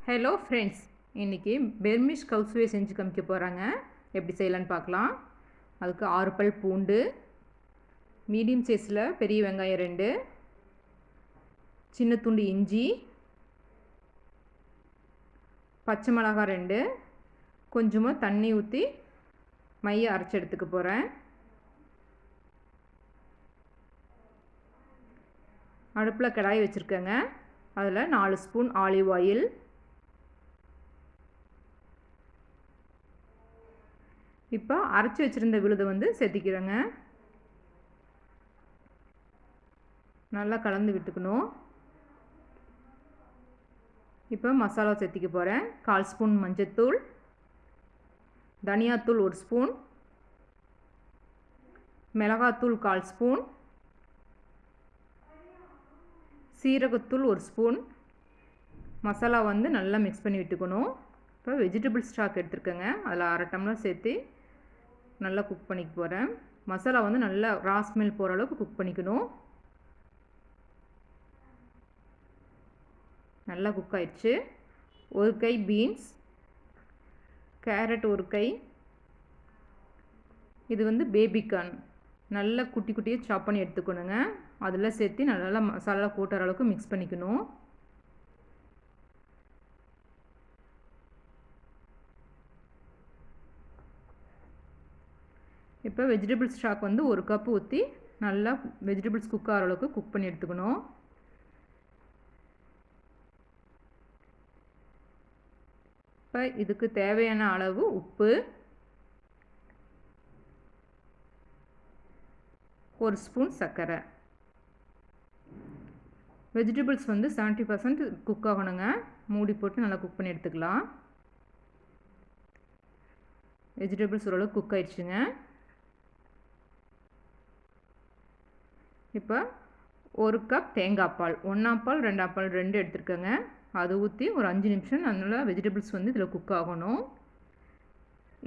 Hello friends, இன்றைக்கி பெர்மிஷ் கவ் சூயை செஞ்சு காமிக்க போகிறாங்க. எப்படி செய்யலான்னு பார்க்கலாம். அதுக்கு 6 பல் பூண்டு, மீடியம் சைஸில் பெரிய வெங்காயம் 2, சின்ன துண்டு இஞ்சி, பச்சை மிளகாய் 2, கொஞ்சமாக தண்ணி ஊற்றி மையை அரைச்சி எடுத்துக்க போகிறேன். அடுப்பில் கடாய் வச்சுருக்கேங்க. அதில் 4 ஸ்பூன் ஆலிவ் ஆயில், இப்போ அரைச்சி வச்சுருந்த விழுதை வந்து சேர்த்திக்கிறேங்க. நல்லா கலந்து விட்டுக்கணும். இப்போ மசாலா சேர்த்திக்க போகிறேன். 1/4 ஸ்பூன் மஞ்சத்தூள், தனியாத்தூள் 1 ஸ்பூன், மிளகாத்தூள் 1/4 ஸ்பூன், சீரகத்தூள் 1 ஸ்பூன். மசாலா வந்து நல்லா மிக்ஸ் பண்ணி விட்டுக்கணும். இப்போ வெஜிடபிள் ஸ்டாக் எடுத்துருக்கேங்க. அதில் 1/2 டம்ளர் சேர்த்து நல்லா குக் பண்ணிக்க போகிறேன். மசாலா வந்து நல்லா ரா ஸ்மெல் போகிற அளவுக்கு குக் பண்ணிக்கணும். நல்லா குக் ஆயிடுச்சு. 1 கை பீன்ஸ், கேரட் 1 கை, இது வந்து பேபிகார்ன் நல்லா குட்டி குட்டியாக சாப் பண்ணி எடுத்துக்கணுங்க. அதில் சேர்த்து நல்லா மசாலா கூட்டுற அளவுக்கு மிக்ஸ் பண்ணிக்கணும். இப்போ வெஜிடபிள் ஸ்டாக் வந்து 1 கப் ஊற்றி நல்லா வெஜிடபிள்ஸ் குக் ஆகிற அளவுக்கு குக் பண்ணி எடுத்துக்கணும். இப்போ இதுக்கு தேவையான அளவு உப்பு, 1 ஸ்பூன் சர்க்கரை. வெஜிடபிள்ஸ் வந்து 70% குக் ஆகணுங்க. மூடி போட்டு நல்லா குக் பண்ணி எடுத்துக்கலாம். வெஜிடபிள்ஸ் ஓரளவுக்கு குக் ஆயிடுச்சுங்க. இப்போ 1 கப் தேங்காய் பால், 1ஆம் பால் 2ஆம் பால் 2 எடுத்துருக்கேங்க. அது ஊற்றி ஒரு 5 நிமிஷம் நல்லா வெஜிடபிள்ஸ் வந்து இதில் குக் ஆகணும்.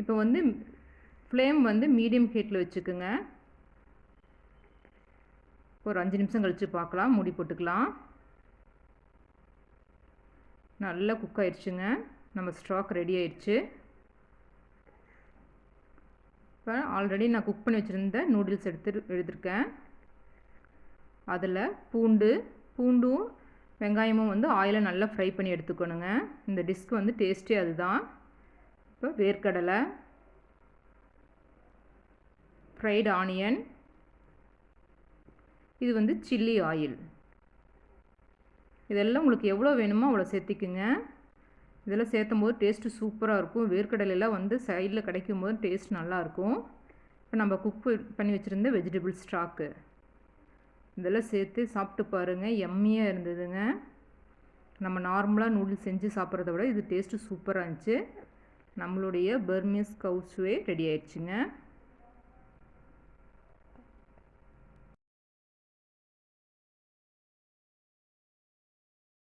இப்போ வந்து ஃப்ளேம் வந்து மீடியம் ஹீட்டில் வச்சுக்குங்க. ஒரு 5 நிமிஷம் கழித்து பார்க்கலாம். மூடி போட்டுக்கலாம். நல்லா குக் ஆயிடுச்சுங்க. நம்ம ஸ்டாக் ரெடி ஆயிடுச்சு. இப்போ ஆல்ரெடி நான் குக் பண்ணி வச்சுருந்த நூடுல்ஸ் எடுத்துருக்கேன். அதில் பூண்டும் வெங்காயமும் வந்து ஆயிலில் நல்லா ஃப்ரை பண்ணி எடுத்துக்கணுங்க. இந்த டிஷ்க்கு வந்து டேஸ்ட்டே அதுதான். இப்போ வேர்க்கடலை, ஃப்ரைடு ஆனியன், இது வந்து சில்லி ஆயில். இதெல்லாம் உங்களுக்கு எவ்வளோ வேணுமோ அவ்வளோ சேர்த்திக்குங்க. இதெல்லாம் சேர்த்தும் போது டேஸ்ட்டு சூப்பராக இருக்கும். வேர்க்கடலையெல்லாம் வந்து சைடில் கிடைக்கும் போது டேஸ்ட் நல்லாயிருக்கும். இப்போ நம்ம குக் பண்ணி வச்சுருந்த வெஜிடபிள் ஸ்டாக்கு இதெல்லாம் சேர்த்து சாப்பிட்டு பாருங்கள். எம்மியாக இருந்ததுங்க. நம்ம நார்மலாக நூடுல்ஸ் செஞ்சு சாப்பிட்றத விட இது டேஸ்ட்டு சூப்பராக இருந்துச்சு. நம்மளுடைய பர்மீஸ் கவ் சூய் ரெடி ஆயிடுச்சுங்க.